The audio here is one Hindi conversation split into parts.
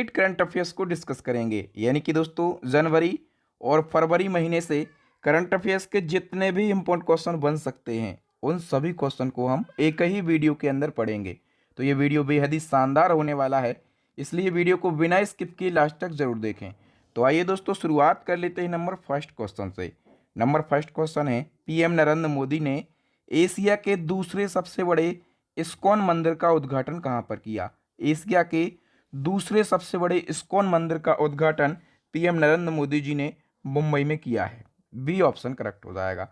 करंट अफेयर्स को डिस्कस करेंगे। यानी कि दोस्तों जनवरी और फरवरी महीने से करंट अफेयर्स के जितने भी इम्पोर्टेंट क्वेश्चन बन सकते हैं उन सभी क्वेश्चन को हम एक ही वीडियो के अंदर पढ़ेंगे। तो ये वीडियो बेहद ही शानदार होने वाला है, इसलिए वीडियो को बिना स्किप किए लास्ट तक जरूर देखें। तो आइए दोस्तों शुरुआत कर लेते हैं नंबर फर्स्ट क्वेश्चन से। नंबर फर्स्ट क्वेश्चन है, पीएम नरेंद्र मोदी ने एशिया के दूसरे सबसे बड़े इस्कॉन मंदिर का उद्घाटन कहाँ पर किया? एशिया के दूसरे सबसे बड़े इस्कॉन मंदिर का उद्घाटन पीएम नरेंद्र मोदी जी ने मुंबई में किया है। बी ऑप्शन करेक्ट हो जाएगा।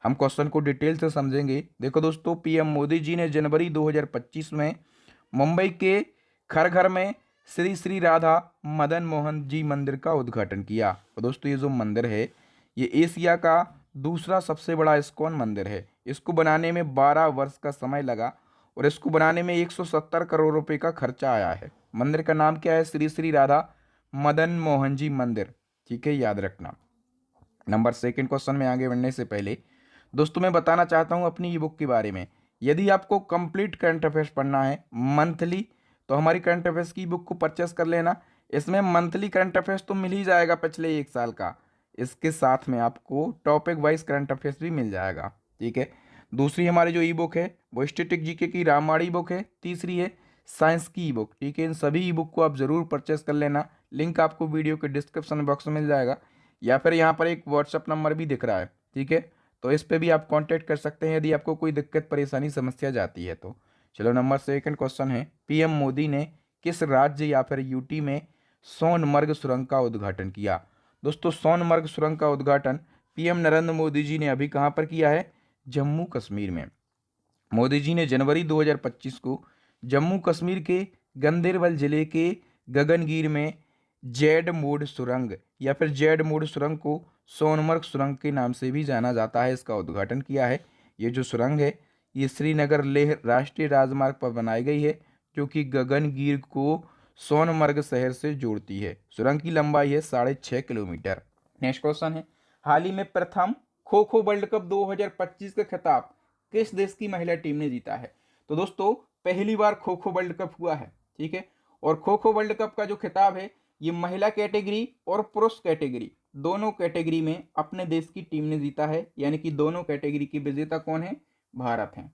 हम क्वेश्चन को डिटेल से समझेंगे। देखो दोस्तों, पीएम मोदी जी ने जनवरी 2025 में मुंबई के खरघर में श्री श्री राधा मदन मोहन जी मंदिर का उद्घाटन किया। और दोस्तों ये जो मंदिर है ये एशिया का दूसरा सबसे बड़ा इस्कॉन मंदिर है। इसको बनाने में 12 वर्ष का समय लगा और इसको बनाने में 170 करोड़ रुपए का खर्चा आया है। मंदिर का नाम क्या है? श्री श्री राधा मदन मोहन जी मंदिर। ठीक है, याद रखना। नंबर सेकंड क्वेश्चन में आगे बढ़ने से पहले दोस्तों मैं बताना चाहता हूं अपनी ई बुक के बारे में। यदि आपको कंप्लीट करंट अफेयर्स पढ़ना है मंथली तो हमारी करंट अफेयर्स की बुक को परचेस कर लेना। इसमें मंथली करंट अफेयर्स तो मिल ही जाएगा पिछले एक साल का, इसके साथ में आपको टॉपिक वाइज करंट अफेयर्स भी मिल जाएगा। ठीक है, दूसरी हमारी जो ई बुक है वो स्टैटिक जीके की रामवाड़ी बुक है। तीसरी है साइंस की ई बुक। ठीक है, इन सभी ई बुक को आप जरूर परचेस कर लेना। लिंक आपको वीडियो के डिस्क्रिप्शन बॉक्स में मिल जाएगा या फिर यहाँ पर एक व्हाट्सअप नंबर भी दिख रहा है। ठीक है, तो इस पर भी आप कांटेक्ट कर सकते हैं यदि आपको कोई दिक्कत परेशानी समस्या जाती है तो। चलो नंबर सेकंड क्वेश्चन है, पीएम मोदी ने किस राज्य या फिर यूटी में सोनमर्ग सुरंग का उद्घाटन किया? दोस्तों सोनमर्ग सुरंग का उद्घाटन पीएम नरेंद्र मोदी जी ने अभी कहाँ पर किया है? जम्मू कश्मीर में। मोदी जी ने जनवरी 2025 को जम्मू कश्मीर के गंदेरबल जिले के गगनगीर में जेड मोड सुरंग या फिर जेड मोड सुरंग को सोनमर्ग सुरंग के नाम से भी जाना जाता है, इसका उद्घाटन किया है। ये जो सुरंग है ये श्रीनगर लेह राष्ट्रीय राजमार्ग पर बनाई गई है जो कि गगनगीर को सोनमर्ग शहर से जोड़ती है। सुरंग की लंबाई है 6.5 किलोमीटर। नेक्स्ट क्वेश्चन है, हाल ही में प्रथम खो खो वर्ल्ड कप 2025 का खिताब किस देश की महिला टीम ने जीता है? तो दोस्तों पहली बार खो खो वर्ल्ड कप हुआ है। ठीक है, और खो खो वर्ल्ड कप का जो खिताब है ये महिला कैटेगरी और पुरुष कैटेगरी दोनों कैटेगरी में अपने देश की टीम ने जीता है। यानी कि दोनों कैटेगरी की विजेता कौन है? भारत है।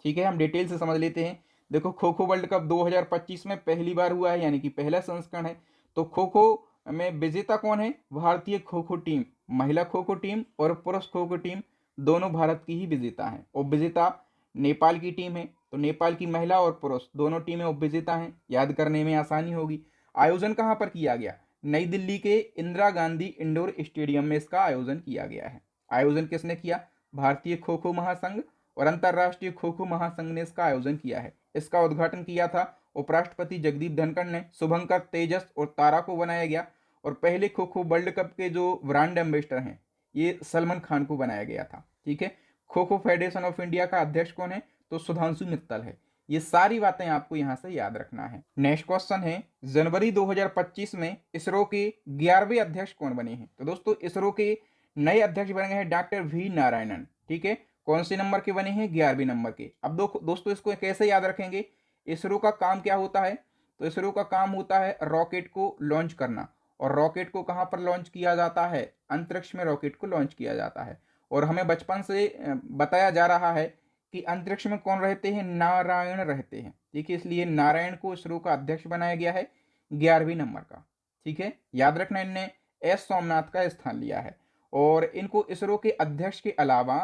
ठीक है, हम डिटेल से समझ लेते हैं। देखो खो खो वर्ल्ड कप 2025 में पहली बार हुआ है, यानी कि पहला संस्करण है। तो खो खो में विजेता कौन है? भारतीय खो खो टीम, महिला खो खो टीम और पुरुष खो खो टीम दोनों भारत की ही विजेता हैं। उपविजेता नेपाल की टीम है, तो नेपाल की महिला और पुरुष दोनों टीमें उपविजेता हैं। याद करने में आसानी होगी। आयोजन कहाँ पर किया गया? नई दिल्ली के इंदिरा गांधी इंडोर स्टेडियम में इसका आयोजन किया गया है। आयोजन किसने किया? भारतीय खो खो महासंघ और अंतरराष्ट्रीय खो खो महासंघ ने इसका आयोजन किया है। इसका उद्घाटन किया था उपराष्ट्रपति जगदीप धनखड़ ने। शुभंकर, तेजस और तारा को बनाया गया और पहले खो खो वर्ल्ड कप के जो ब्रांड एम्बेसडर हैं ये सलमान खान को बनाया गया था। ठीक है, kho kho federation of India का अध्यक्ष कौन है? तो सुधांशु मित्तल है। ये सारी बातें आपको यहां से याद रखना है। नेक्स्ट क्वेश्चन है, जनवरी 2025 में इसरो के 11वें अध्यक्ष कौन बने हैं? तो दोस्तों इसरो के नए अध्यक्ष बने हैं डॉक्टर वी नारायणन। ठीक है, कौन से नंबर के बने हैं? 11वें नंबर के। अब दोस्तों इसको कैसे याद रखेंगे? इसरो का काम क्या होता है? तो इसरो का काम होता है रॉकेट को लॉन्च करना। और रॉकेट को कहां पर लॉन्च किया जाता है? अंतरिक्ष में रॉकेट को लॉन्च किया जाता है। और हमें बचपन से बताया जा रहा है कि अंतरिक्ष में कौन रहते हैं? नारायण रहते हैं। ठीक है, इसलिए नारायण को इसरो का अध्यक्ष बनाया गया है 11वें नंबर का। ठीक है, याद रखना इनने एस सोमनाथ का स्थान लिया है। और इनको इसरो के अध्यक्ष के अलावा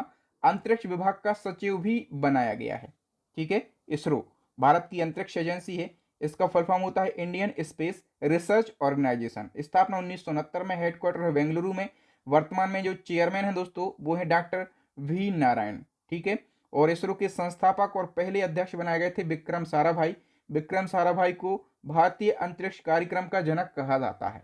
अंतरिक्ष विभाग का सचिव भी बनाया गया है। ठीक है, इसरो भारत की अंतरिक्ष एजेंसी है। इसका फुल फॉर्म होता है इंडियन स्पेस रिसर्च ऑर्गेनाइजेशन। स्थापना 1969 में, हेडक्वार्टर है बेंगलुरु में। वर्तमान में जो चेयरमैन है दोस्तों वो है डॉक्टर वी नारायण। ठीक है, और इसरो के संस्थापक और पहले अध्यक्ष बनाए गए थे विक्रम साराभाई। विक्रम साराभाई को भारतीय अंतरिक्ष कार्यक्रम का जनक कहा जाता है।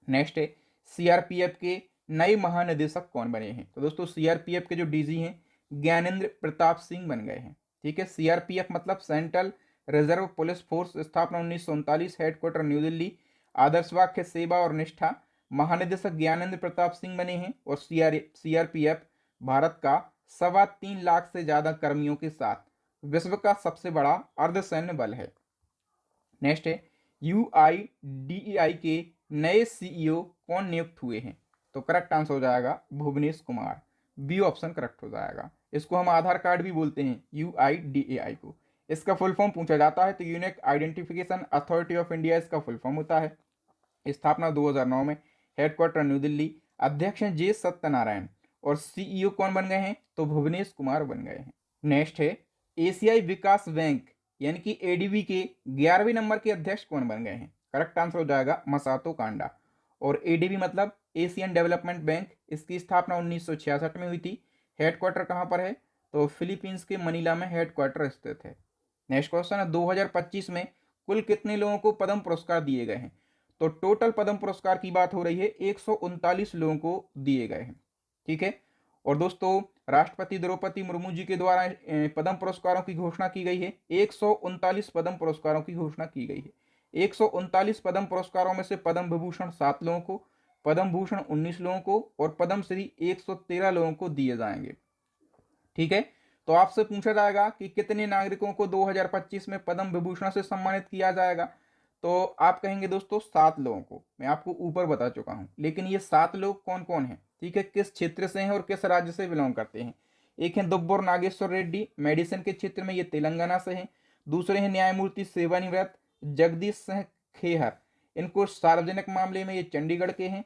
नेक्स्ट है, सीआरपीएफ के नए महानिदेशक कौन बने हैं? तो दोस्तों सीआरपीएफ के जो डीजी हैं ज्ञानेंद्र प्रताप सिंह बन गए हैं। ठीक है, सीआरपीएफ मतलब सेंट्रल रिजर्व पुलिस फोर्स। स्थापना 1939, हेडक्वार्टर न्यू दिल्ली। आदर्श वाक्य सेवा और निष्ठा। महानिदेशक ज्ञानेंद्र प्रताप सिंह बने हैं। और सीआरपीएफ भारत का 3.25 लाख से ज्यादा कर्मियों के साथ विश्व का सबसे बड़ा अर्धसैन्य बल है। नेक्स्ट है, UIDAI के नए CEO कौन नियुक्त हुए हैं? तो करेक्ट आंसर हो जाएगा Bhuvnesh Kumar. B option correct हो जाएगा। इसको हम आधार कार्ड भी बोलते हैं, UIDAI को। इसका फुल फॉर्म पूछा जाता है तो unique identification authority of India इसका फुल फॉर्म होता है। स्थापना 2009 में, हेडक्वार्टर न्यू दिल्ली, अध्यक्ष हैं जे सत्यनारायण, और CEO कौन बन गए हैं? तो भुवनेश कुमार बन गए हैं। नेक्स्ट है एशियाई विकास बैंक यानी कि ADB के 11वें नंबर के अध्यक्ष कौन बन गए हैं? करेक्ट आंसर हो जाएगा मसातो कांडा। और ADB मतलब एशियन डेवलपमेंट बैंक, इसकी स्थापना 1966 में हुई थी। हेडक्वार्टर कहाँ पर है? तो फिलीपींस के मनीला में हेडक्वार्टर स्थित है। नेक्स्ट क्वेश्चन है 2025 में कुल कितने लोगों को पद्म पुरस्कार दिए गए हैं? तो टोटल पद्म पुरस्कार की बात हो रही है, 139 लोगों को दिए गए हैं। ठीक है। और दोस्तों राष्ट्रपति द्रौपदी मुर्मू जी के द्वारा पद्म पुरस्कारों की घोषणा की गई है। 139 पद्म पुरस्कारों की घोषणा की गई है। 139 पद्म पुरस्कारों में से पद्म विभूषण 7 लोगों को, पद्म भूषण 19 लोगों को और पद्म श्री 113 लोगों को दिए जाएंगे। ठीक है। तो आपसे पूछा जाएगा कि कितने नागरिकों को 2025 में पद्म विभूषण से सम्मानित किया जाएगा? तो आप कहेंगे दोस्तों 7 लोगों को। मैं आपको ऊपर बता चुका हूं, लेकिन ये 7 लोग कौन कौन हैं? ठीक है, किस क्षेत्र से हैं और किस राज्य से बिलोंग करते हैं? एक है दुब्बर नागेश्वर रेड्डी, मेडिसिन के क्षेत्र में ये तेलंगाना से हैं। दूसरे हैं न्यायमूर्ति सेवानिवृत्त जगदीश सिंह खेहर, इनको सार्वजनिक मामले में ये चंडीगढ़ के हैं।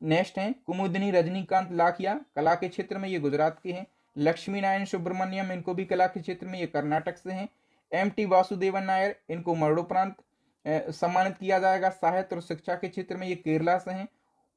नेक्स्ट हैं कुमुदिनी रजनीकांत लाखिया, कला के क्षेत्र में ये गुजरात के हैं। लक्ष्मी नारायण सुब्रमण्यम, इनको भी कला के क्षेत्र में ये कर्नाटक से हैं। MT वासुदेवन नायर, इनको मरणोपरांत सम्मानित किया जाएगा। साहित्य और शिक्षा के क्षेत्र में ये केरला से हैं।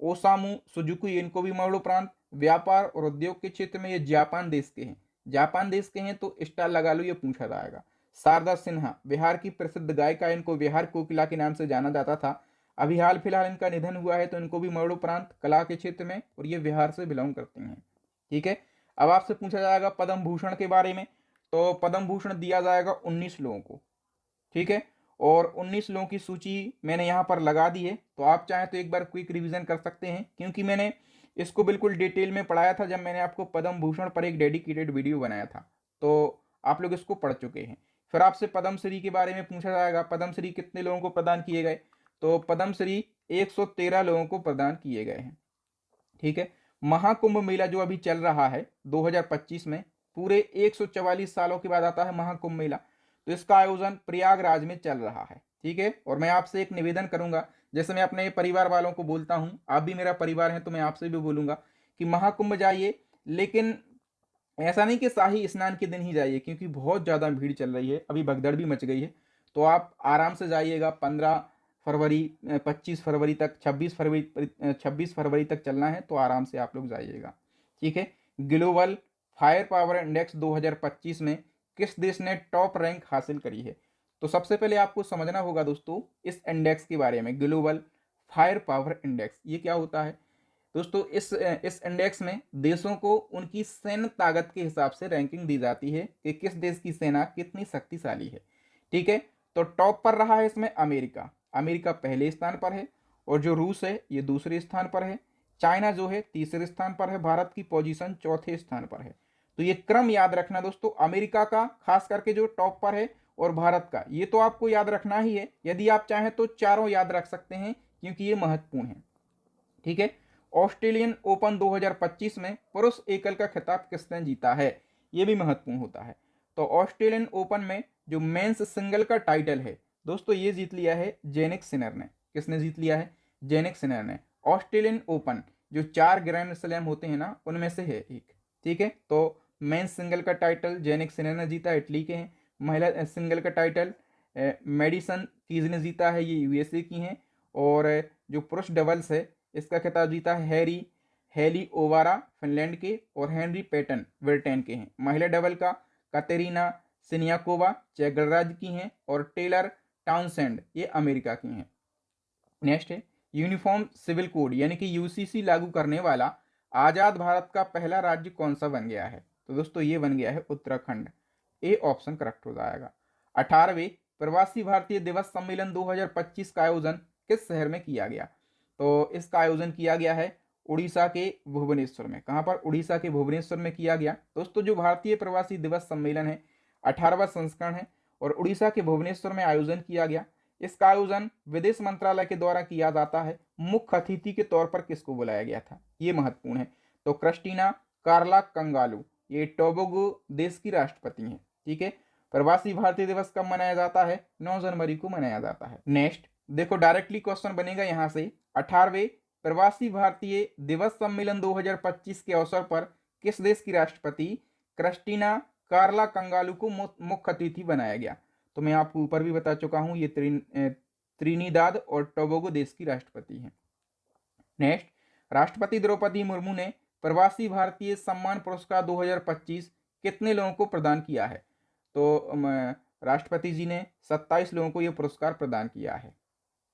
ओसामू सुजुकी, इनको भी मरणोपरांत। व्यापार और उद्योग के क्षेत्र में ये जापान देश के हैं। जापान देश के हैं तो स्टार लगा लो, ये पूछा जाएगा। शारदा सिन्हा बिहार की प्रसिद्ध गायिका, इनको बिहार कोकिला के नाम से जाना जाता था। अभी हाल फिलहाल इनका निधन हुआ है तो इनको भी मरणोपरांत कला के क्षेत्र में, और ये बिहार से बिलोंग करते हैं। ठीक है। अब आपसे पूछा जाएगा पद्म भूषण के बारे में। तो पद्म भूषण दिया जाएगा 19 लोगों को। ठीक है। और 19 लोगों की सूची मैंने यहाँ पर लगा दी है, तो आप चाहें तो एक बार क्विक रिवीजन कर सकते हैं, क्योंकि मैंने इसको बिल्कुल डिटेल में पढ़ाया था जब मैंने आपको पद्म भूषण पर एक डेडिकेटेड वीडियो बनाया था, तो आप लोग इसको पढ़ चुके हैं। फिर आपसे पद्मश्री के बारे में पूछा जाएगा, पद्मश्री कितने लोगों को प्रदान किए गए? तो पद्मश्री 113 लोगों को प्रदान किए गए हैं। ठीक है। महाकुंभ मेला जो अभी चल रहा है 2025 में, पूरे 144 सालों के बाद आता है महाकुंभ मेला, तो इसका आयोजन प्रयागराज में चल रहा है। ठीक है। और मैं आपसे एक निवेदन करूंगा, जैसे मैं अपने परिवार वालों को बोलता हूं, आप भी मेरा परिवार है तो मैं आपसे भी बोलूंगा कि महाकुंभ जाइए, लेकिन ऐसा नहीं कि शाही स्नान के दिन ही जाइए, क्योंकि बहुत ज़्यादा भीड़ चल रही है, अभी भगदड़ भी मच गई है। तो आप आराम से जाइएगा। 15 फरवरी 25 फरवरी तक, 26 फरवरी तक चलना है, तो आराम से आप लोग जाइएगा। ठीक है। ग्लोबल फायर पावर इंडेक्स 2025 में किस देश ने टॉप रैंक हासिल करी है? तो सबसे पहले आपको समझना होगा दोस्तों इस इंडेक्स के बारे में। ग्लोबल फायर पावर इंडेक्स ये क्या होता है? दोस्तों इस इंडेक्स में देशों को उनकी सैन्य ताकत के हिसाब से रैंकिंग दी जाती है कि किस देश की सेना कितनी शक्तिशाली है। ठीक है। तो टॉप पर रहा है इसमें अमेरिका। अमेरिका पहले स्थान पर है, और जो रूस है ये दूसरे स्थान पर है। चाइना जो है तीसरे स्थान पर है। भारत की पोजीशन चौथे स्थान पर है। तो ये क्रम याद रखना दोस्तों, अमेरिका का खास करके जो टॉप पर है, और भारत का, ये तो आपको याद रखना ही है। यदि आप चाहें तो चारों याद रख सकते हैं, क्योंकि ये महत्वपूर्ण है। ठीक है। ऑस्ट्रेलियन ओपन 2025 में पुरुष एकल का खिताब किसने जीता है? यह भी महत्वपूर्ण होता है। तो ऑस्ट्रेलियन ओपन में जो मेंस सिंगल का टाइटल है दोस्तों, ये जीत लिया है जेनिक सिनर ने। किसने जीत लिया है? जेनिक सिनर ने। ऑस्ट्रेलियन ओपन जो 4 ग्रैंड स्लैम होते हैं ना, उनमें से है एक। ठीक है। तो मेंस सिंगल का टाइटल जेनिक सिनर ने जीता, इटली के हैं। महिला सिंगल का टाइटल मेडिसन कीज ने जीता है, ये USA की हैं। और जो पुरुष डबल्स है इसका खिताब जीता है हेली ओवारा फिनलैंड के, और हेनरी पैटन ब्रिटेन के हैं। महिला डबल का कतेरिना सिनियाकोवा चेक गणराज्य की हैं, और टेलर टाउनसेंड ये अमेरिका की हैं। नेक्स्ट है यूनिफॉर्म सिविल कोड यानी कि UCC लागू करने वाला आजाद भारत का पहला राज्य कौन सा बन गया है? तो दोस्तों ये बन गया है उत्तराखंड। ए ऑप्शन करेक्ट हो जाएगा। 18वें प्रवासी भारतीय दिवस सम्मेलन 2025 का आयोजन किस शहर में किया गया? तो इसका आयोजन किया गया है उड़ीसा के भुवनेश्वर में। कहां पर? उड़ीसा के भुवनेश्वर में किया गया। दोस्तों जो भारतीय प्रवासी दिवस सम्मेलन है 18वां संस्करण है, और उड़ीसा के भुवनेश्वर में आयोजन किया गया। इसका आयोजन विदेश मंत्रालय के द्वारा किया जाता है। मुख्य अतिथि के तौर पर किसको बुलाया गया था, ये महत्वपूर्ण है। तो क्रिस्टीना कार्ला कंगालू, ये टोबोगो देश की राष्ट्रपति हैं। ठीक है। प्रवासी भारतीय दिवस कब मनाया जाता है, 9 जनवरी को मनाया जाता है। नेक्स्ट देखो, डायरेक्टली क्वेश्चन बनेगा यहां से, 18वें प्रवासी भारतीय दिवस सम्मेलन 2025 के अवसर पर किस देश की राष्ट्रपति क्रिस्टीना कार्ला कंगालू को मुख्य अतिथि बनाया गया। तो मैं आपको ऊपर भी बता चुका हूं, ये त्रिनिदाद और टोबोगो देश की राष्ट्रपति हैं। नेक्स्ट, राष्ट्रपति द्रौपदी मुर्मू ने प्रवासी भारतीय सम्मान पुरस्कार 2025 कितने लोगों को प्रदान किया है। तो राष्ट्रपति जी ने 27 लोगों को यह पुरस्कार प्रदान किया है।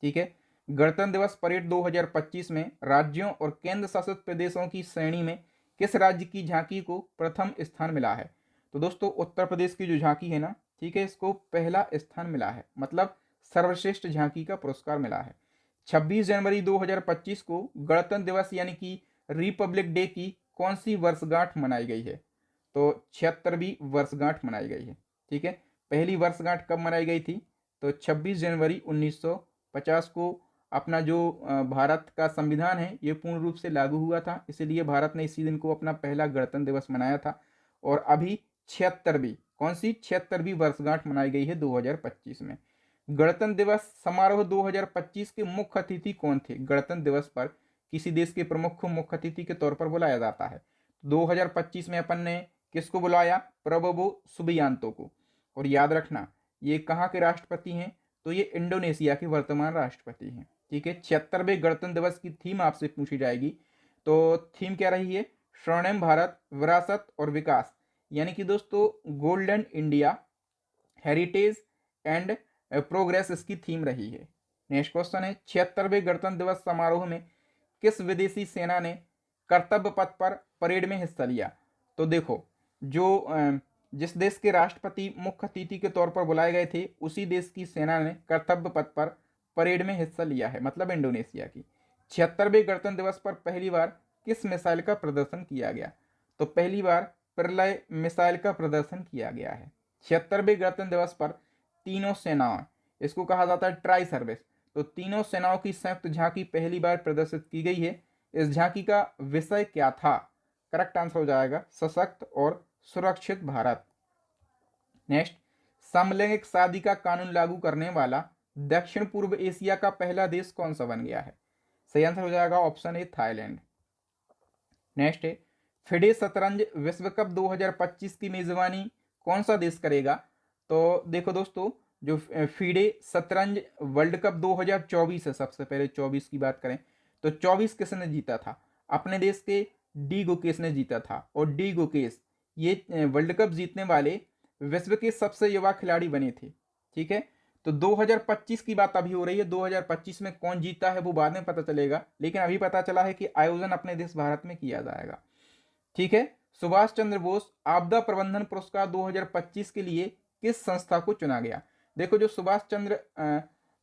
ठीक है। गणतंत्र दिवस परेड 2025 में राज्यों और केंद्र शासित प्रदेशों की श्रेणी में किस राज्य की झांकी को प्रथम स्थान मिला है। तो दोस्तों उत्तर प्रदेश की जो झांकी है ना, ठीक है, इसको पहला स्थान मिला है, मतलब सर्वश्रेष्ठ झांकी का पुरस्कार मिला है। 26 जनवरी 2025 को गणतंत्र दिवस यानी कि रिपब्लिक डे की कौन सी वर्षगांठ मनाई गई है। तो 76वीं वर्षगांठ मनाई गई है। ठीक है। पहली वर्षगांठ कब मनाई गई थी, तो 26 जनवरी 1950 को अपना जो भारत का संविधान है ये पूर्ण रूप से लागू हुआ था, इसीलिए भारत ने इसी दिन को अपना पहला गणतंत्र दिवस मनाया था। और अभी 76वीं, कौन सी 76वीं वर्षगांठ मनाई गई है 2025 में। गणतंत्र दिवस समारोह 2025 के मुख्य अतिथि कौन थे। गणतंत्र दिवस पर किसी देश के प्रमुख को मुख्य अतिथि के तौर पर बुलाया जाता है। 2025 में अपन ने किसको बुलाया, प्रबोवो सुबियांतो को। और याद रखना ये कहाँ के राष्ट्रपति हैं, तो ये इंडोनेशिया के वर्तमान राष्ट्रपति हैं। ठीक है। 76वें गणतंत्र दिवस की थीम आपसे पूछी जाएगी, तो थीम क्या रही है, स्वर्णिम भारत, विरासत और विकास, यानी कि दोस्तों golden India, heritage and progress इसकी थीम रही है। नेक्स्ट क्वेश्चन है, 76वें गणतंत्र दिवस समारोह में किस विदेशी सेना ने कर्तव्य पथ पर परेड में हिस्सा लिया। तो देखो, जो जिस देश के राष्ट्रपति मुख्य अतिथि के तौर पर बुलाए गए थे उसी देश की सेना ने कर्तव्य पथ पर परेड में हिस्सा लिया है, मतलब इंडोनेशिया की। 76वें गणतंत्र दिवस पर पहली बार किस मिसाइल का प्रदर्शन किया गया। तो पहली बार प्रलय मिसाइल का प्रदर्शन किया गया है। 76वें गणतंत्र दिवस पर तीनों सेनाओं, इसको कहा जाता है ट्राई सर्विस, तो तीनों सेनाओं की संयुक्त झांकी पहली बार प्रदर्शित की गई है। इस झांकी का विषय क्या था, करेक्ट आंसर हो जाएगा सशक्त और सुरक्षित भारत। नेक्स्ट, समलैंगिक शादी का कानून लागू करने वाला दक्षिण पूर्व एशिया का पहला देश कौन सा बन गया है। सही आंसर हो जाएगा ऑप्शन ए, थाईलैंड। नेक्स्ट है, फिडे शतरंज विश्व कप 2025 की मेजबानी कौन सा देश करेगा। तो देखो दोस्तों, जो फिडे शतरंज वर्ल्ड कप 2024 है, सबसे पहले 24 की बात करें तो 24 किसने जीता था, अपने देश के डी गुकेश ने जीता था। और डी गुकेश ये वर्ल्ड कप जीतने वाले विश्व के सबसे युवा खिलाड़ी बने थे। ठीक है। तो 2025 की बात अभी हो रही है, 2025 में कौन जीता है वो बाद में पता चलेगा, लेकिन अभी पता चला है कि आयोजन अपने देश भारत में किया जाएगा। ठीक है। सुभाष चंद्र बोस आपदा प्रबंधन पुरस्कार 2025 के लिए किस संस्था को चुना गया। देखो, जो सुभाष चंद्र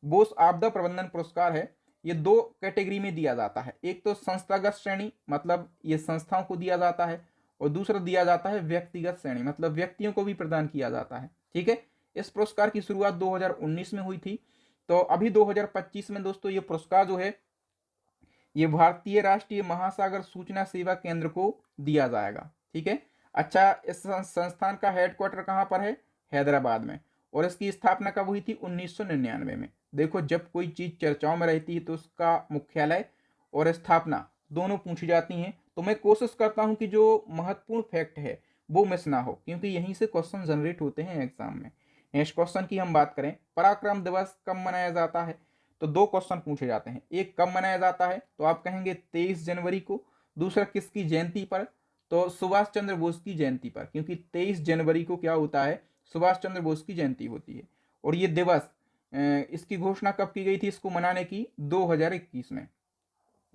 बोस आपदा प्रबंधन पुरस्कार है ये दो कैटेगरी में दिया जाता है। एक तो संस्थागत श्रेणी, मतलब ये संस्थाओं को दिया जाता है, और दूसरा दिया जाता है व्यक्तिगत श्रेणी, मतलब व्यक्तियों को भी प्रदान किया जाता है। ठीक है। इस पुरस्कार की शुरुआत 2019 में हुई थी, तो अभी 2025 में दोस्तों ये पुरस्कार जो है ये भारतीय राष्ट्रीय महासागर सूचना सेवा केंद्र को दिया जाएगा। ठीक है। अच्छा, इस संस्थान का हेडक्वार्टर कहाँ पर है, हैदराबाद में। और इसकी स्थापना कब हुई थी, 1999 में। देखो, जब कोई चीज चर्चाओं में रहती है तो उसका मुख्यालय और स्थापना दोनों पूछी जाती हैं। तो मैं कोशिश करता हूं कि जो महत्वपूर्ण फैक्ट है वो मिस ना हो, क्योंकि यहीं से क्वेश्चन जनरेट होते हैं एग्जाम में। नेक्स्ट क्वेश्चन की हम बात करें, पराक्रम दिवस कब मनाया जाता है। तो दो क्वेश्चन पूछे जाते हैं, एक कब मनाया जाता है तो आप कहेंगे 23 जनवरी को, दूसरा किसकी जयंती पर, तो सुभाष चंद्र बोस की जयंती पर, क्योंकि 23 जनवरी को क्या होता है, सुभाष चंद्र बोस की जयंती होती है। और ये दिवस इसकी घोषणा कब की गई थी इसको मनाने की, 2021 में।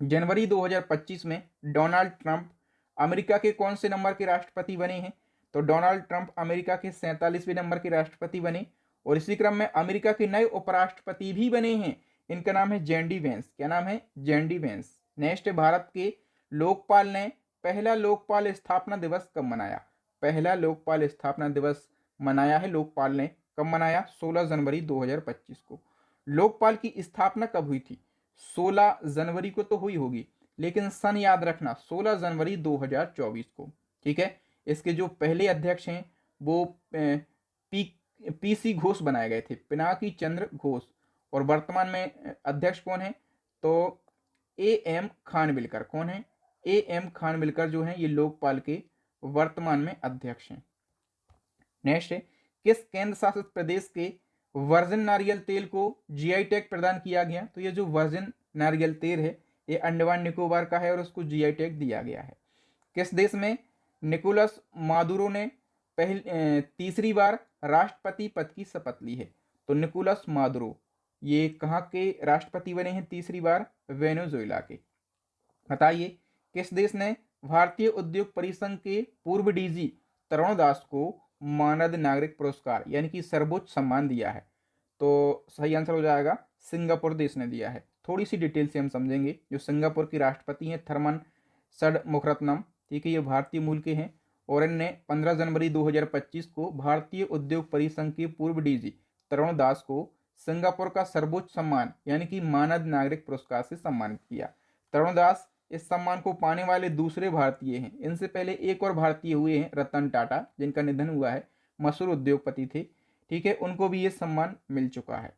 जनवरी 2025 में डोनाल्ड ट्रंप अमेरिका के कौन से नंबर के राष्ट्रपति बने हैं। तो डोनाल्ड ट्रंप अमेरिका के 47वें नंबर के राष्ट्रपति बने। और इसी क्रम में अमेरिका के नए उपराष्ट्रपति भी बने हैं, इनका नाम है जेडी वेंस। क्या नाम है, जेडी वेंस। नेक्स्ट, भारत के लोकपाल ने पहला लोकपाल स्थापना दिवस कब मनाया। पहला लोकपाल स्थापना दिवस मनाया है लोकपाल ने, कब मनाया, 16 जनवरी 2025 को। लोकपाल की स्थापना कब हुई थी? 16 जनवरी को तो हुई होगी, लेकिन सन याद रखना 16 जनवरी 2024 को। ठीक है, इसके जो पहले अध्यक्ष हैं वो पीसी घोष बनाए गए थे, पिनाकी चंद्र घोष। और वर्तमान में अध्यक्ष कौन है? तो एएम खानविलकर। कौन है? एएम खानविलकर जो है ये लोकपाल के वर्तमान में अध्यक्ष हैं। नेक्स्ट है, किस केंद्र शासित प्रदेश के वर्जिन नारियल तेल को जीआई टैग प्रदान किया गया? तो ये जो वर्जिन नारियल तेल है ये अंडमान निकोबार का है और उसको जीआई टैग दिया गया है। किस देश में निकोलस मादुरो ने तीसरी बार राष्ट्रपति पद की शपथ ली है? तो निकोलस मादुरो ये कहाँ के राष्ट्रपति बने हैं तीसरी बार? वेनेजुएला के। बताइए, किस देश ने भारतीय उद्योग परिसंघ के पूर्व डीजी तरुण दास को मानद नागरिक पुरस्कार यानी कि सर्वोच्च सम्मान दिया है? तो सही आंसर हो जाएगा सिंगापुर देश ने दिया है। थोड़ी सी डिटेल से हम समझेंगे। जो सिंगापुर की राष्ट्रपति हैं थर्मन षडमुखरत्नम, ठीक है, ये भारतीय मूल के हैं और इनने 15 जनवरी 2025 को भारतीय उद्योग परिसंघ के पूर्व डीजी तरुण दास को सिंगापुर का सर्वोच्च सम्मान यानी कि मानद नागरिक पुरस्कार से सम्मानित किया। तरुण दास इस सम्मान को पाने वाले दूसरे भारतीय हैं। इनसे पहले एक और भारतीय हुए हैं, रतन टाटा, जिनका निधन हुआ है, मशहूर उद्योगपति थे। ठीक है, उनको भी ये सम्मान मिल चुका है।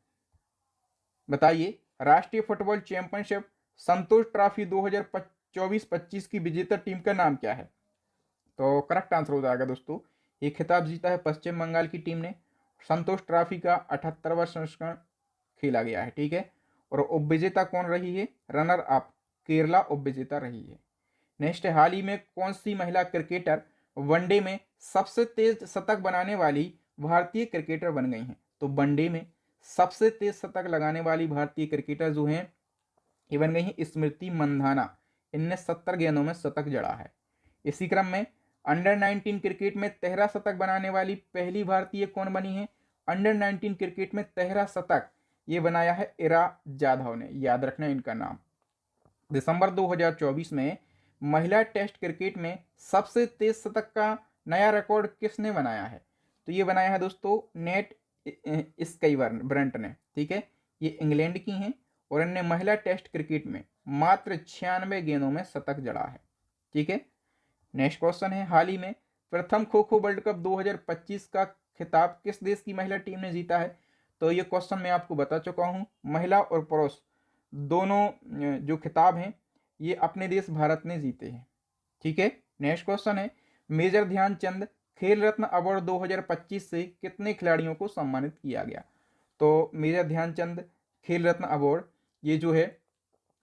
बताइए, राष्ट्रीय फुटबॉल चैंपियनशिप संतोष ट्रॉफी 2024-25 की विजेता टीम का नाम क्या है? तो करेक्ट आंसर हो जाएगा दोस्तों, ये खिताब जीता है पश्चिम बंगाल की टीम ने। संतोष ट्रॉफी का 78वां संस्करण खेला गया है। ठीक है, और उपविजेता कौन रही है? रनर अप केरला उपविजेता रही है। नेक्स्ट, हाल ही में कौन सी महिला क्रिकेटर वनडे में सबसे तेज शतक बनाने वाली भारतीय क्रिकेटर बन गई हैं? तो वनडे में सबसे तेज शतक लगाने वाली भारतीय क्रिकेटर जो हैं ये बन गई हैं स्मृति मंधाना। इनने 70 गेंदों में शतक जड़ा है। इसी क्रम में अंडर 19 क्रिकेट में तिहरा शतक बनाने वाली पहली भारतीय कौन बनी है? अंडर 19 क्रिकेट में तिहरा शतक ये बनाया है इरा जाधव ने, याद रखना इनका नाम। दिसंबर 2024 में महिला टेस्ट क्रिकेट में सबसे तेज शतक का नया रिकॉर्ड किसने बनाया है? तो ये बनाया है दोस्तों नेट स्काईब्रंट ने। ठीक है, ये इंग्लैंड की हैं और इनने महिला टेस्ट क्रिकेट में मात्र 96 गेंदों में शतक जड़ा है। ठीक है, नेक्स्ट क्वेश्चन है, हाल ही में प्रथम खो खो वर्ल्ड कप 2025 का खिताब किस देश की महिला टीम ने जीता है? तो ये क्वेश्चन मैं आपको बता चुका हूँ। महिला और पुरुष दोनों जो खिताब हैं ये अपने देश भारत ने जीते हैं। ठीक है, नेक्स्ट क्वेश्चन है, मेजर ध्यानचंद खेल रत्न अवार्ड 2025 से कितने खिलाड़ियों को सम्मानित किया गया? तो मेजर ध्यानचंद खेल रत्न अवार्ड ये जो है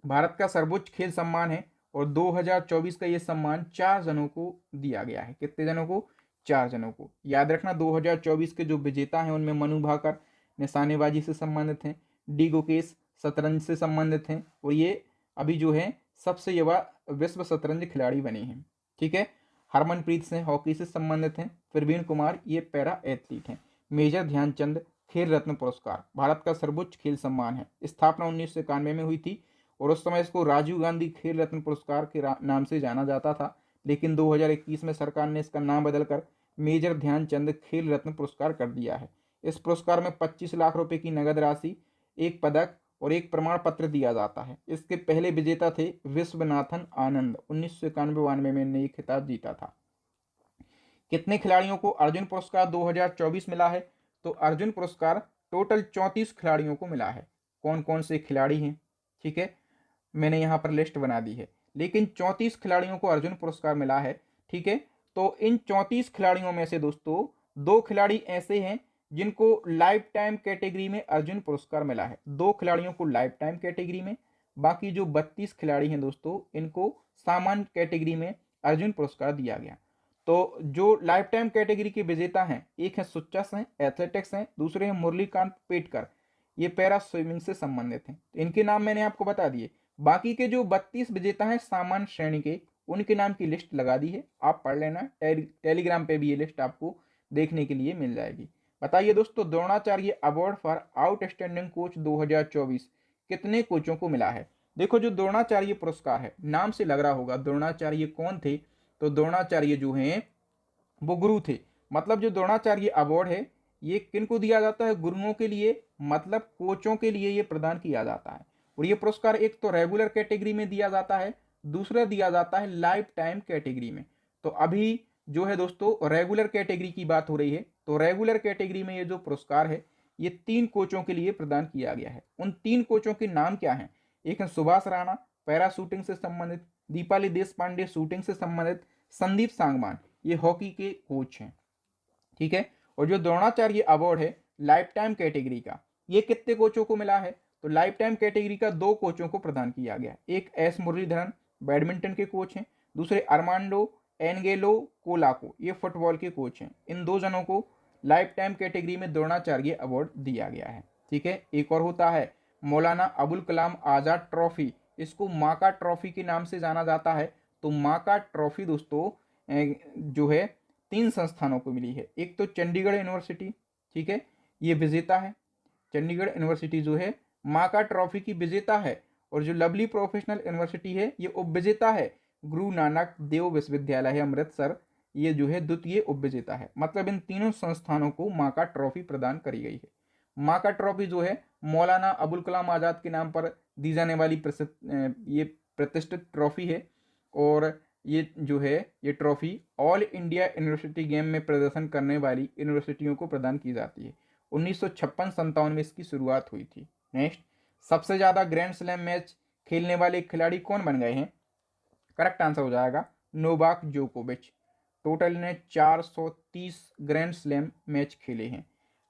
भारत का सर्वोच्च खेल सम्मान है और 2024 का ये सम्मान 4 जनों को दिया गया है। कितने जनों को? 4 जनों को। याद रखना 2024 के जो विजेता हैं उनमें मनु भाकर निशानेबाजी से संबंधित हैं, डी गुकेश शतरंज से संबंधित हैं और ये अभी जो है सबसे युवा विश्व शतरंज खिलाड़ी बने हैं। ठीक है, हरमनप्रीत सिंह हॉकी से संबंधित हैं, प्रवीण कुमार ये पैरा एथलीट हैं। मेजर ध्यानचंद खेल रत्न पुरस्कार भारत का सर्वोच्च खेल सम्मान है। स्थापना 1991 में हुई थी और उस समय इसको राजीव गांधी खेल रत्न पुरस्कार के नाम से जाना जाता था, लेकिन 2021 में सरकार ने इसका नाम बदलकर मेजर ध्यानचंद खेल रत्न पुरस्कार कर दिया है। इस पुरस्कार में 25 लाख रुपए की नगद राशि, एक पदक और एक प्रमाण पत्र दिया जाता है। इसके पहले विजेता थे विश्वनाथन आनंद। 1991-92 में इन्हें ये खिताब जीता था। कितने खिलाड़ियों को अर्जुन पुरस्कार 2024 मिला है? तो अर्जुन पुरस्कार टोटल 34 खिलाड़ियों को मिला है। कौन कौन से खिलाड़ी हैं? ठीक है, मैंने यहाँ पर लिस्ट बना दी है, लेकिन 34 खिलाड़ियों को अर्जुन पुरस्कार मिला है। ठीक है, तो इन 34 खिलाड़ियों में से दोस्तों 2 खिलाड़ी ऐसे हैं जिनको लाइफ टाइम कैटेगरी में अर्जुन पुरस्कार मिला है। 2 खिलाड़ियों को लाइफ टाइम कैटेगरी में, बाकी जो 32 खिलाड़ी हैं दोस्तों इनको सामान्य कैटेगरी में अर्जुन पुरस्कार दिया गया। तो जो लाइफ टाइम कैटेगरी के विजेता हैं, एक है सुच्चा हैं, एथलेटिक्स हैं, दूसरे हैं मुरलीकांत पेटकर, ये पैरा स्विमिंग से संबंधित हैं। तो इनके नाम मैंने आपको बता दिए। बाकी के जो 32 विजेता हैं सामान्य श्रेणी के, उनके नाम की लिस्ट लगा दी है, आप पढ़ लेना। टेलीग्राम पे भी ये लिस्ट आपको देखने के लिए मिल जाएगी। बताइए दोस्तों, Dronacharya award for outstanding coach 2024 कितने कोचों को मिला है? देखो, जो द्रोणाचार्य पुरस्कार है, नाम से लग रहा होगा द्रोणाचार्य कौन थे, तो द्रोणाचार्य जो हैं वो गुरु थे। मतलब जो द्रोणाचार्य अवार्ड है ये किन को दिया जाता है? गुरुओं के लिए, मतलब कोचों के लिए ये प्रदान किया जाता है। और ये पुरस्कार एक तो रेगुलर कैटेगरी में दिया जाता है, दूसरा दिया जाता है लाइफ टाइम कैटेगरी में। तो अभी जो है दोस्तों रेगुलर कैटेगरी की बात हो रही है, तो रेगुलर कैटेगरी में ये जो पुरस्कार है ये 3 कोचों के लिए प्रदान किया गया है। उन 3 कोचों के नाम क्या हैं? एक है सुभाष राणा, पैरा शूटिंग से संबंधित, दीपाली देशपांडे शूटिंग से संबंधित, संदीप सांगवान ये हॉकी के कोच हैं, ठीक है। और जो द्रोणाचार्य अवार्ड है लाइफ टाइम कैटेगरी का, ये कितने कोचों को मिला है? तो लाइफ टाइम कैटेगरी का 2 कोचों को प्रदान किया गया। एक एस मुरलीधरन बैडमिंटन के कोच हैं, दूसरे अरमांडो एनगेलो कोलाको ये फुटबॉल के कोच हैं। इन 2 जनों को लाइफ टाइम कैटेगरी में द्रोणाचार्य अवार्ड दिया गया है, ठीक है। एक और होता है मौलाना अबुल कलाम आज़ाद ट्रॉफी, इसको माका ट्रॉफी के नाम से जाना जाता है। तो माका ट्रॉफी दोस्तों जो है 3 संस्थानों को मिली है। एक तो चंडीगढ़ यूनिवर्सिटी, ठीक है, ये विजेता है। चंडीगढ़ यूनिवर्सिटी जो है माका ट्रॉफी की विजेता है। और जो लवली प्रोफेशनल यूनिवर्सिटी है ये उपविजेता है। गुरु नानक देव विश्वविद्यालय है अमृतसर, ये जो है द्वितीय उपविजेता है। मतलब इन तीनों संस्थानों को माका ट्रॉफी प्रदान करी गई है। माका ट्रॉफी जो है मौलाना अबुल कलाम आज़ाद के नाम पर दी जाने वाली ये प्रतिष्ठित ट्रॉफी है। और ये जो है ये trophy all India university game में प्रदर्शन करने वाली यूनिवर्सिटियों को प्रदान की जाती है। 1956-57 में इसकी शुरुआत हुई थी। नेक्स्ट, सबसे ज़्यादा ग्रैंड स्लैम मैच खेलने वाले खिलाड़ी कौन बन गए हैं? करेक्ट आंसर हो जाएगा नोवाक जोकोविच। टोटल ने 430 ग्रैंड स्लैम मैच खेले हैं।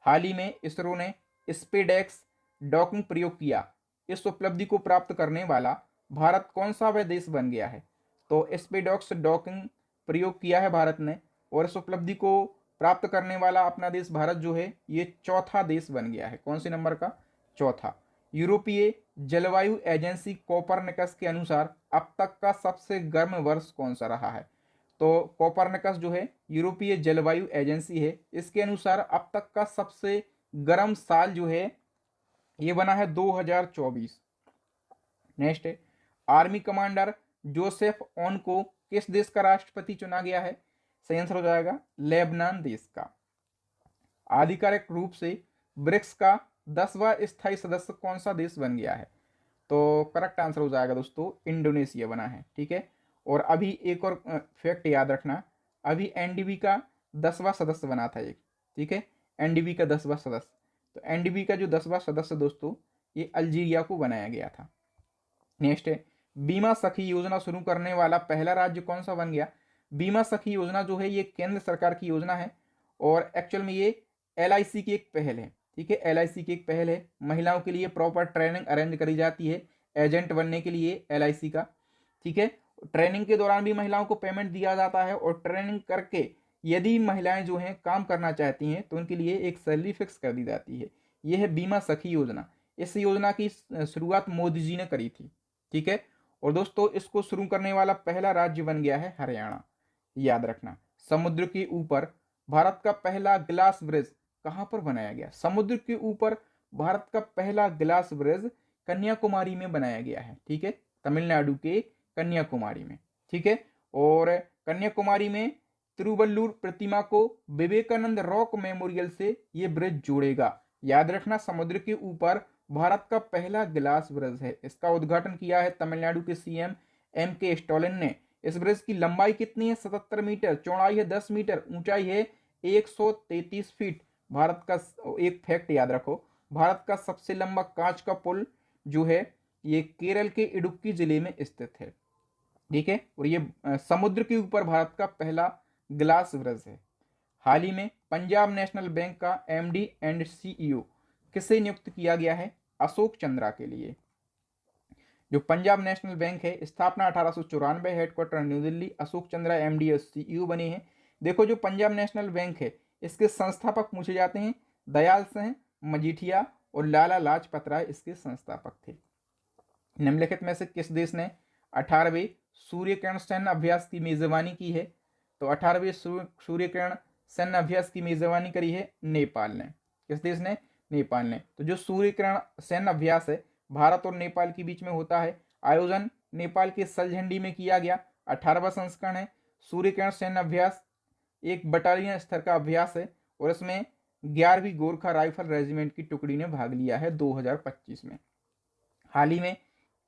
हाल ही में इसरो ने स्पेडेक्स डॉकिंग प्रयोग किया। इस उपलब्धि को प्राप्त करने वाला भारत कौन सा वह देश बन गया है? तो स्पेडेक्स डॉकिंग प्रयोग किया है भारत ने, और इस उपलब्धि को प्राप्त करने वाला अपना देश भारत जो है ये चौथा देश बन गया है। कौन से नंबर का? चौथा। यूरोपीय जलवायु एजेंसी कोपरनिकस के अनुसार अब तक का सबसे गर्म वर्ष कौन सा रहा है? तो कोपरनिकस जो है यूरोपीय जलवायु एजेंसी है, इसके अनुसार अब तक का सबसे गर्म साल जो है ये बना है 2024। नेक्स्ट है आर्मी कमांडर जोसेफ ऑन को किस देश का राष्ट्रपति चुना गया है? सही आंसर हो जाएगा लेबनान देश का। आधिकारिक रूप से ब्रिक्स का 10वां स्थायी सदस्य कौन सा देश बन गया है? तो करेक्ट आंसर हो जाएगा दोस्तों इंडोनेशिया बना है, ठीक है। और अभी एक और फैक्ट याद रखना, अभी एनडीबी का 10वां सदस्य बना था एक, ठीक है, एनडीबी का 10वां सदस्य। तो एनडीबी का जो 10वां सदस्य दोस्तों ये अल्जीरिया को बनाया गया था। नेक्स्ट है बीमा सखी योजना शुरू करने वाला पहला राज्य कौन सा बन गया? बीमा सखी योजना जो है ये केंद्र सरकार की योजना है, और एक्चुअल में ये एलआईसी की एक पहल है, ठीक है, एलआईसी की एक पहल है। महिलाओं के लिए प्रॉपर ट्रेनिंग अरेंज करी जाती है एजेंट बनने के लिए एलआईसी का, ठीक है। ट्रेनिंग के दौरान भी महिलाओं को पेमेंट दिया जाता है, और ट्रेनिंग करके यदि महिलाएं जो हैं काम करना चाहती हैं तो उनके लिए एक सैलरी फिक्स कर दी जाती है। यह है बीमा सखी योजना। इस योजना की शुरुआत मोदी जी ने करी थी, ठीक है। और दोस्तों इसको शुरू करने वाला पहला राज्य बन गया है हरियाणा। याद रखना, समुद्र के ऊपर भारत का पहला ग्लास ब्रिज कहां पर बनाया गया? समुद्र के ऊपर भारत का पहला ग्लास ब्रिज कन्याकुमारी में बनाया गया है, ठीक है, तमिलनाडु के कन्याकुमारी में, ठीक है। और कन्याकुमारी में तिरुवल्लुर प्रतिमा को विवेकानंद रॉक मेमोरियल से यह ब्रिज जोड़ेगा। याद रखना, समुद्र के ऊपर भारत का पहला ग्लास ब्रिज है। इसका उद्घाटन किया है तमिलनाडु के सीएम एम.के. स्टालिन ने। इस ब्रिज की लंबाई कितनी है? 77 मीटर, चौड़ाई है 10 मीटर, ऊंचाई है 133 फीट। भारत का एक फैक्ट याद रखो, भारत का सबसे लंबा कांच का पुल जो है ये केरल के इडुक्की जिले में स्थित है, ठीक है। और ये समुद्र के ऊपर भारत का पहला ग्लास ब्रिज है। हाल ही में पंजाब नेशनल बैंक का एमडी एंड सीईओ किसे नियुक्त किया गया है? अशोक चंद्रा के लिए। जो पंजाब नेशनल बैंक है स्थापना 1894, headquarter new Delhi, Ashok Chandra MD और सीईओ बने हैं। देखो जो पंजाब नेशनल बैंक है इसके संस्थापक पूछे जाते हैं दयाल सिंह मजीठिया और लाला लाजपत राय इसके संस्थापक थे। निम्नलिखित में से किस देश ने 18वें सूर्यकिरण सैन्य अभ्यास की मेजबानी की है? तो 18वें सूर्यकिरण सैन्य अभ्यास की मेजबानी करी है नेपाल ने। किस देश ने? नेपाल ने। तो जो सूर्यकिरण सैन्य अभ्यास है भारत और नेपाल के बीच में होता है। आयोजन नेपाल के सलझंडी में किया गया। 18वां संस्करण है। सूर्यकिरण सैन्य अभ्यास एक बटालियन स्तर का अभ्यास है और इसमें 11वीं गोरखा राइफल रेजिमेंट की टुकड़ी ने भाग लिया है 2025 में। हाल ही में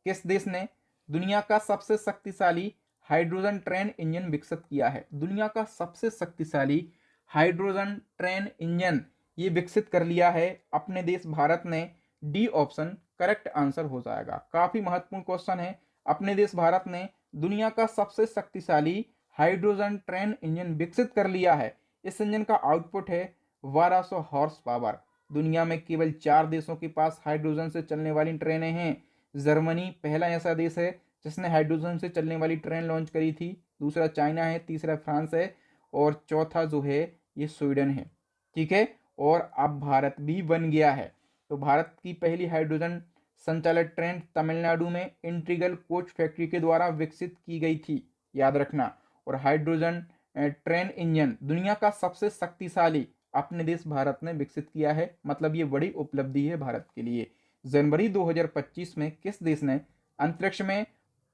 किस देश ने दुनिया का सबसे शक्तिशाली हाइड्रोजन ट्रेन इंजन विकसित किया है? दुनिया का सबसे शक्तिशाली हाइड्रोजन ट्रेन इंजन ये विकसित कर लिया है अपने देश भारत ने। डी ऑप्शन करेक्ट आंसर हो जाएगा। काफी महत्वपूर्ण क्वेश्चन है। अपने देश भारत ने दुनिया का सबसे शक्तिशाली हाइड्रोजन ट्रेन इंजन विकसित कर लिया है। इस इंजन का आउटपुट है 1200 हॉर्स पावर। दुनिया में केवल 4 देशों के पास हाइड्रोजन से चलने वाली ट्रेनें हैं। जर्मनी पहला ऐसा देश है जिसने हाइड्रोजन से चलने वाली ट्रेन लॉन्च करी थी। दूसरा चाइना है, तीसरा फ्रांस है और चौथा जो है ये स्वीडन है। ठीक है, और अब भारत भी बन गया है। तो भारत की पहली हाइड्रोजन संचालित ट्रेन तमिलनाडु में इंटीग्रल कोच फैक्ट्री के द्वारा विकसित की गई थी, याद रखना। और हाइड्रोजन ट्रेन इंजन दुनिया का सबसे शक्तिशाली अपने देश भारत ने विकसित किया है, मतलब ये बड़ी उपलब्धि है भारत के लिए। जनवरी 2025 में किस देश ने अंतरिक्ष में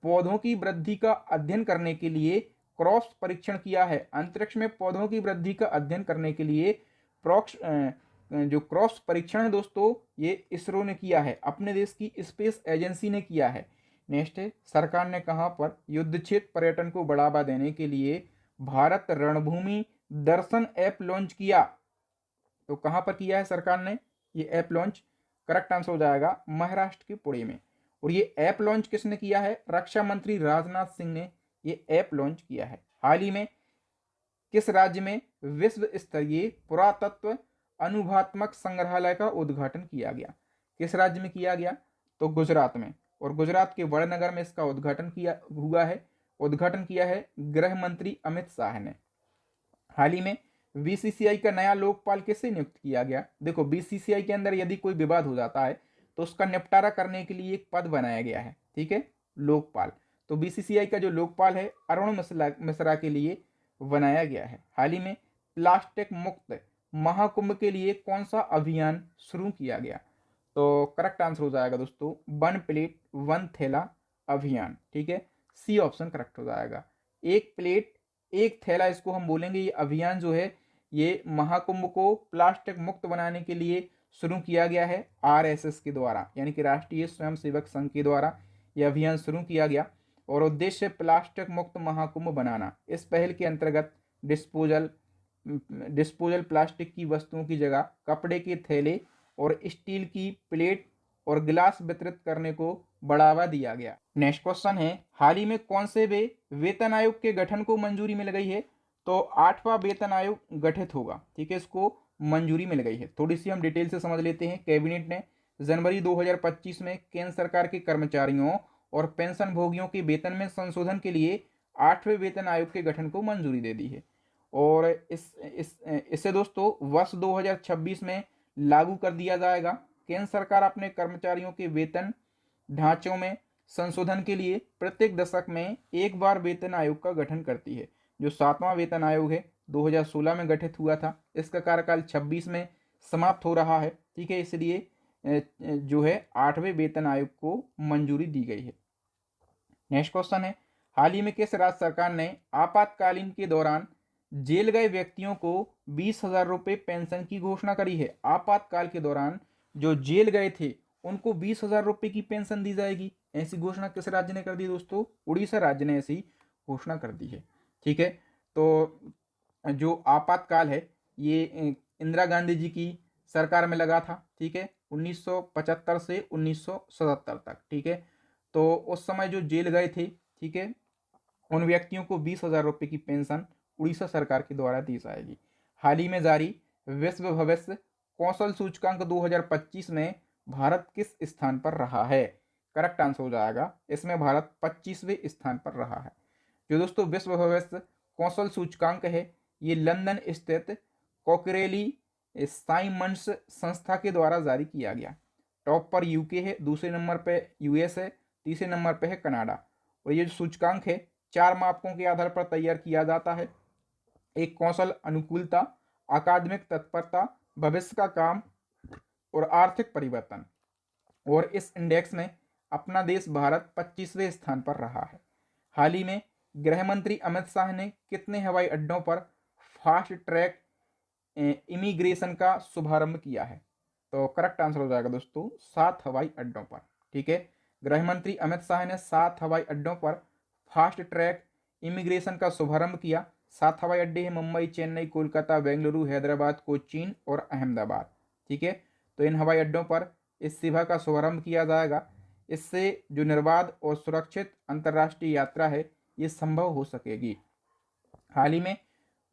पौधों की वृद्धि का अध्ययन करने के लिए क्रॉस परीक्षण किया है? अंतरिक्ष में पौधों की वृद्धि का अध्ययन करने के लिए जो क्रॉस परीक्षण है दोस्तों, ये इसरो ने किया है, अपने देश की स्पेस एजेंसी ने किया है। नेक्स्ट है, सरकार ने कहां पर युद्ध क्षेत्र पर्यटन को बढ़ावा देने के लिए भारत रणभूमि दर्शन ऐप लॉन्च किया? तो कहां पर किया है सरकार ने ये ऐप लॉन्च? करेक्ट आंसर हो जाएगा महाराष्ट्र के पुणे में। और ये ऐप लॉन्च किसने किया है? रक्षा मंत्री राजनाथ सिंह ने ये ऐप लॉन्च किया है। हाल ही में किस राज्य में विश्व स्तरीय पुरातत्व अनुभवात्मक संग्रहालय का उद्घाटन किया गया? किस राज्य में किया गया? तो गुजरात में। और गुजरात के वड़नगर में इसका उद्घाटन किया है गृह मंत्री अमित शाह ने। हाल ही में बीसीसीआई का नया लोकपाल किसे नियुक्त किया गया? देखो, बीसीसीआई के अंदर यदि कोई विवाद हो जाता है तो उसका निपटारा करने के लिए एक पद बनाया गया है, ठीक है, लोकपाल। तो बीसीसीआई का जो लोकपाल है अरुण मिश्रा के लिए बनाया गया है। हाल ही में प्लास्टिक मुक्त महाकुंभ के लिए कौन सा अभियान शुरू किया गया? तो करेक्ट आंसर हो जाएगा दोस्तों वन प्लेट वन थैला अभियान। ठीक है, सी ऑप्शन करेक्ट हो जाएगा। एक प्लेट एक थैला इसको हम बोलेंगे। ये अभियान जो है ये महाकुंभ को प्लास्टिक मुक्त बनाने के लिए शुरू किया गया है आरएसएस के द्वारा, यानी कि राष्ट्रीय स्वयंसेवक संघ के द्वारा यह अभियान शुरू किया गया। और उद्देश्य प्लास्टिक मुक्त महाकुंभ बनाना। इस पहल के अंतर्गत डिस्पोजल प्लास्टिक की वस्तुओं की जगह कपड़े के थैले और स्टील की प्लेट और गिलास वितरित करने को बढ़ावा दिया गया। नेक्स्ट क्वेश्चन है, हाल ही में कौन से वेतन आयोग के गठन को मंजूरी मिल गई है? तो 8वां वेतन आयोग गठित होगा। ठीक है, इसको मंजूरी मिल गई है। थोड़ी सी हम डिटेल से समझ लेते हैं। कैबिनेट ने जनवरी 2025 में केंद्र सरकार के कर्मचारियों और पेंशन भोगियों के वेतन में संशोधन के लिए 8वें वेतन आयोग के गठन को मंजूरी दे दी है। और इससे दोस्तों वर्ष 2026 में लागू कर दिया जाएगा। केंद्र सरकार अपने कर्मचारियों के वेतन ढांचों में संशोधन के लिए प्रत्येक दशक में एक बार वेतन आयोग का गठन करती है। जो 7वां वेतन आयोग है 2016 में गठित हुआ था, इसका कार्यकाल 26 में समाप्त हो रहा है। ठीक है, इसलिए जो है 8वें वेतन आयोग को मंजूरी दी गई है। नेक्स्ट क्वेश्चन है, हाल ही में किस राज्य सरकार ने आपातकालीन के दौरान जेल गए व्यक्तियों को 20,000 रुपये पेंशन की घोषणा करी है? आपातकाल के दौरान जो जेल गए थे उनको 20,000 रुपये की पेंशन दी जाएगी। ऐसी घोषणा किस राज्य ने कर दी दोस्तों? उड़ीसा राज्य ने ऐसी घोषणा कर दी है। ठीक है, तो जो आपातकाल है ये इंदिरा गांधी जी की सरकार में लगा था। ठीक है, 1975 से 1977 तक। ठीक है, तो उस समय जो जेल गए थे, ठीक है, उन व्यक्तियों को 20,000 रुपये की पेंशन उड़ीसा सरकार के द्वारा दी जाएगी। हाल ही में जारी विश्व भविष्य कौशल सूचकांक 2025 में भारत किस स्थान पर रहा है? करेक्ट आंसर हो जाएगा इसमें भारत 25वें स्थान पर रहा है। जो दोस्तों विश्व भविष्य कौशल सूचकांक है ये लंदन स्थित कोकरेली साइमंड्स संस्था के द्वारा जारी किया गया। टॉप पर यूके है, दूसरे नंबर पे यूएस है, तीसरे नंबर पे है कनाडा। और ये जो सूचकांक है 4 मापकों के आधार पर तैयार किया जाता है। एक कौशल अनुकूलता, अकादमिक तत्परता, भविष्य का काम और आर्थिक परिवर्तन। और इस इंडेक्स में अपना देश भारत 25वें स्थान पर रहा है। हाल ही में गृह मंत्री अमित शाह ने कितने हवाई अड्डों पर फास्ट ट्रैक इमिग्रेशन का शुभारंभ किया है? तो करेक्ट आंसर हो जाएगा दोस्तों 7 हवाई अड्डों पर। ठीक है, गृह मंत्री अमित शाह ने 7 हवाई अड्डों पर फास्ट ट्रैक इमिग्रेशन का शुभारंभ किया। 7 हवाई अड्डे हैं मुंबई, चेन्नई, कोलकाता, बेंगलुरु, हैदराबाद, कोचीन और अहमदाबाद। ठीक है, तो इन हवाई अड्डों पर इस सेवा का शुभारंभ किया जाएगा। इससे जो निर्बाध और सुरक्षित अंतर्राष्ट्रीय यात्रा है ये संभव हो सकेगी। हाल ही में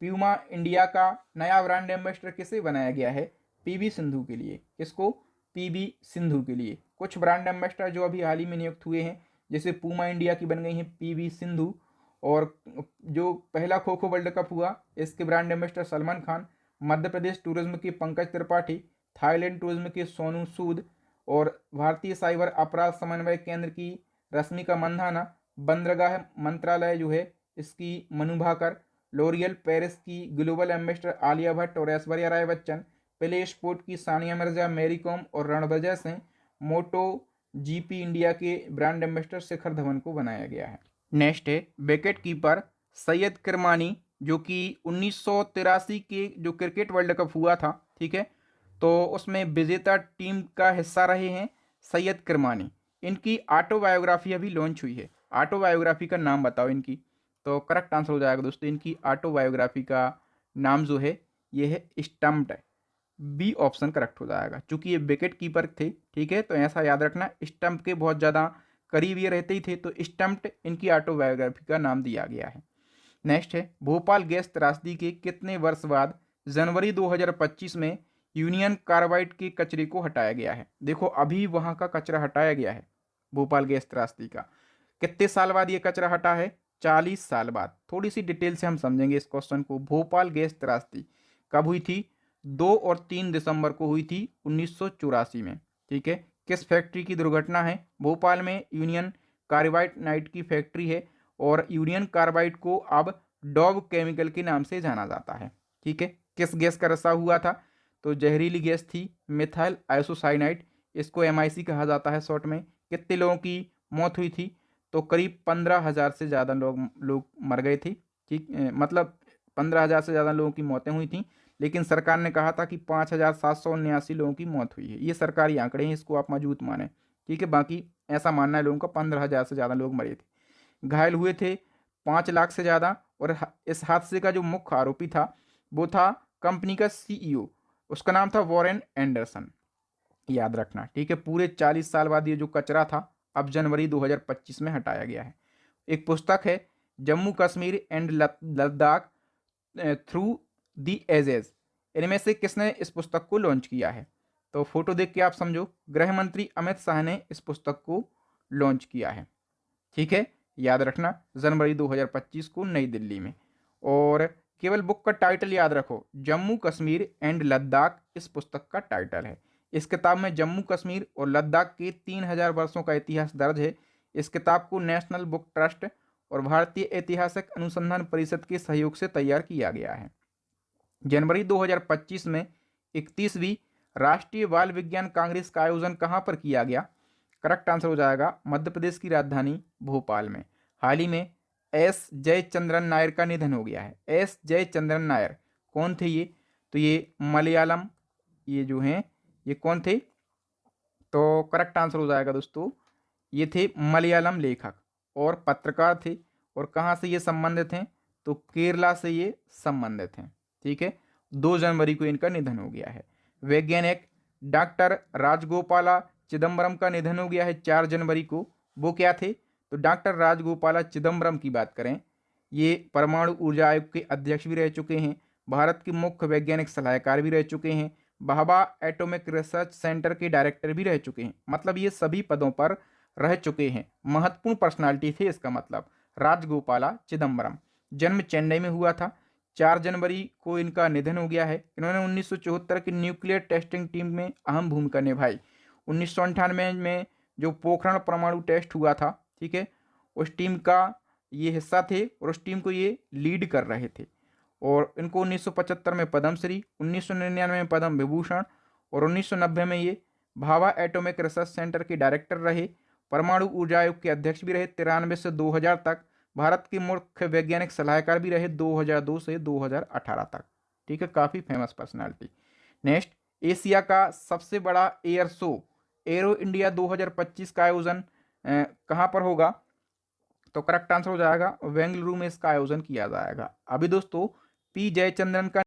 प्यूमा इंडिया का नया ब्रांड एम्बेसडर किसे बनाया गया है? पीवी सिंधु के लिए। किसको? पीवी सिंधु के लिए। कुछ ब्रांड एम्बेसडर जो अभी हाल ही में नियुक्त हुए हैं, जैसे पूमा इंडिया की बन गई हैं पीवी सिंधु, और जो पहला खो खो वर्ल्ड कप हुआ इसके brand ambassador Salman Khan, Madhya Pradesh tourism के पंकज त्रिपाठी, थाईलैंड टूरिज्म के सोनू सूद, और भारतीय साइबर अपराध समन्वय केंद्र की रश्मिका मंधाना, बंदरगाह मंत्रालय जो है इसकी मनु भाकर, लोरियल पेरिस की ग्लोबल एम्बेसडर आलिया भट्ट और ऐश्वर्या राय बच्चन, प्ले स्पोर्ट की सानिया मिर्जा, मैरी कॉम और रणविजय सिंह, मोटो जीपी इंडिया के ब्रांड एम्बेसडर शिखर धवन को बनाया गया है। नेक्स्ट है विकेट कीपर सैयद किरमानी, जो कि 1983 के जो क्रिकेट वर्ल्ड कप हुआ था, ठीक है, तो उसमें विजेता टीम का हिस्सा रहे हैं सैयद किरमानी। इनकी ऑटोबायोग्राफी अभी लॉन्च हुई है। ऑटोबायोग्राफी का नाम बताओ इनकी। तो करेक्ट आंसर हो जाएगा दोस्तों, इनकी ऑटोबायोग्राफी का नाम जो है ये है स्टम्प्ड है। बी ऑप्शन करेक्ट हो जाएगा, चूंकि ये विकेट कीपर थे, ठीक है, तो ऐसा याद रखना स्टंप के बहुत ज़्यादा करीब ये रहते ही थे, तो स्टम्प्ड इनकी ऑटोबायोग्राफी का नाम दिया गया है। नेक्स्ट है भोपाल गैस त्रासदी के कितने वर्ष बाद जनवरी 2025 में यूनियन कार्बाइड के कचरे को हटाया गया है? देखो अभी वहां का कचरा हटाया गया है भोपाल गैस त्रासदी का। कितने साल बाद ये कचरा हटा है? 40 साल बाद। थोड़ी सी डिटेल से हम समझेंगे इस क्वेश्चन को। भोपाल गैस त्रासदी कब हुई थी? 2 और 3 दिसंबर को हुई थी 1984 में। ठीक है, किस फैक्ट्री की दुर्घटना है? भोपाल में यूनियन कार्बाइड नाइट की फैक्ट्री है, और यूनियन कार्बाइड को अब डॉव केमिकल के नाम से जाना जाता है। ठीक है, किस गैस का रसा हुआ था? तो जहरीली गैस थी मिथाइल आइसोसाइनाइड, इसको MIC कहा जाता है शॉर्ट में। कितने लोगों की मौत हुई थी? तो करीब 15,000 से ज़्यादा लोग मर गए थे। ठीक, मतलब 15,000 से ज़्यादा लोगों की मौतें हुई थी, लेकिन सरकार ने कहा था कि 5,779 लोगों की मौत हुई है। ये सरकारी आंकड़े हैं, इसको आप मौजूद माने। ठीक है, बाकी ऐसा मानना है लोगों का 15,000 से ज़्यादा लोग मरे थे। घायल हुए थे 5 लाख से ज़्यादा, और इस हादसे का जो मुख्य आरोपी था वो था कंपनी का CEO, उसका नाम था वॉरेन एंडरसन। याद रखना, ठीक है। पूरे 40 साल बाद ये जो कचरा था अब जनवरी 2025 में हटाया गया है। एक पुस्तक है Jammu Kashmir and Ladakh through the ages, इनमें से किसने इस पुस्तक को लॉन्च किया है? तो फोटो देख के आप समझो, गृह मंत्री अमित शाह ने इस पुस्तक को लॉन्च किया है। ठीक है, याद रखना जनवरी 2025 को नई दिल्ली में। और केवल बुक का टाइटल याद रखो, जम्मू कश्मीर एंड लद्दाख इस पुस्तक का टाइटल है। इस किताब में जम्मू कश्मीर और लद्दाख के 3000 वर्षों का इतिहास दर्ज है। इस किताब को नेशनल बुक ट्रस्ट और भारतीय ऐतिहासिक अनुसंधान परिषद के सहयोग से तैयार किया गया है। जनवरी 2025 में 31वीं राष्ट्रीय बाल विज्ञान कांग्रेस का आयोजन कहाँ पर किया गया? करेक्ट आंसर हो जाएगा मध्य प्रदेश की राजधानी भोपाल में। हाल ही में S जयचंद्रन नायर का निधन हो गया है। S जयचंद्रन नायर कौन थे ये? तो ये मलयालम, ये जो हैं ये कौन थे? तो करेक्ट आंसर हो जाएगा दोस्तों, ये थे मलयालम लेखक और पत्रकार थे। और कहाँ से ये संबंधित हैं? तो केरला से ये संबंधित हैं। ठीक है, 2 जनवरी को इनका निधन हो गया है। वैज्ञानिक डॉक्टर राजगोपाला चिदम्बरम का निधन हो गया है 4 जनवरी को। वो क्या थे? तो डॉक्टर राजगोपाला चिदम्बरम की बात करें, ये परमाणु ऊर्जा आयोग के अध्यक्ष भी रह चुके हैं, भारत के मुख्य वैज्ञानिक सलाहकार भी रह चुके हैं, भाभा एटॉमिक रिसर्च सेंटर के डायरेक्टर भी रह चुके हैं। मतलब ये सभी पदों पर रह चुके हैं, महत्वपूर्ण पर्सनालिटी थे इसका मतलब। राजगोपाला चिदम्बरम, जन्म चेन्नई में हुआ था। 4 जनवरी को इनका निधन हो गया है। इन्होंने 1974 की न्यूक्लियर टेस्टिंग टीम में अहम भूमिका निभाई। 1998 में जो पोखरण परमाणु टेस्ट हुआ था, ठीक है, उस टीम का ये हिस्सा थे और उस टीम को ये लीड कर रहे थे। और इनको 1975 में पद्मश्री, 1999 में पद्म विभूषण और 1990 में ये भाभा एटॉमिक रिसर्च सेंटर के डायरेक्टर रहे। परमाणु ऊर्जा आयोग के अध्यक्ष भी रहे 93 से 2000 तक। भारत के मुख्य वैज्ञानिक सलाहकार भी रहे 2002 से 2018 तक। ठीक है, काफ़ी फेमस पर्सनालिटी। नेक्स्ट, एशिया का सबसे बड़ा एयर शो एरो इंडिया 2025 का आयोजन कहाँ पर होगा? तो करेक्ट आंसर हो जाएगा बेंगलुरु में इसका आयोजन किया जाएगा। अभी दोस्तों पी जयचंद्रन का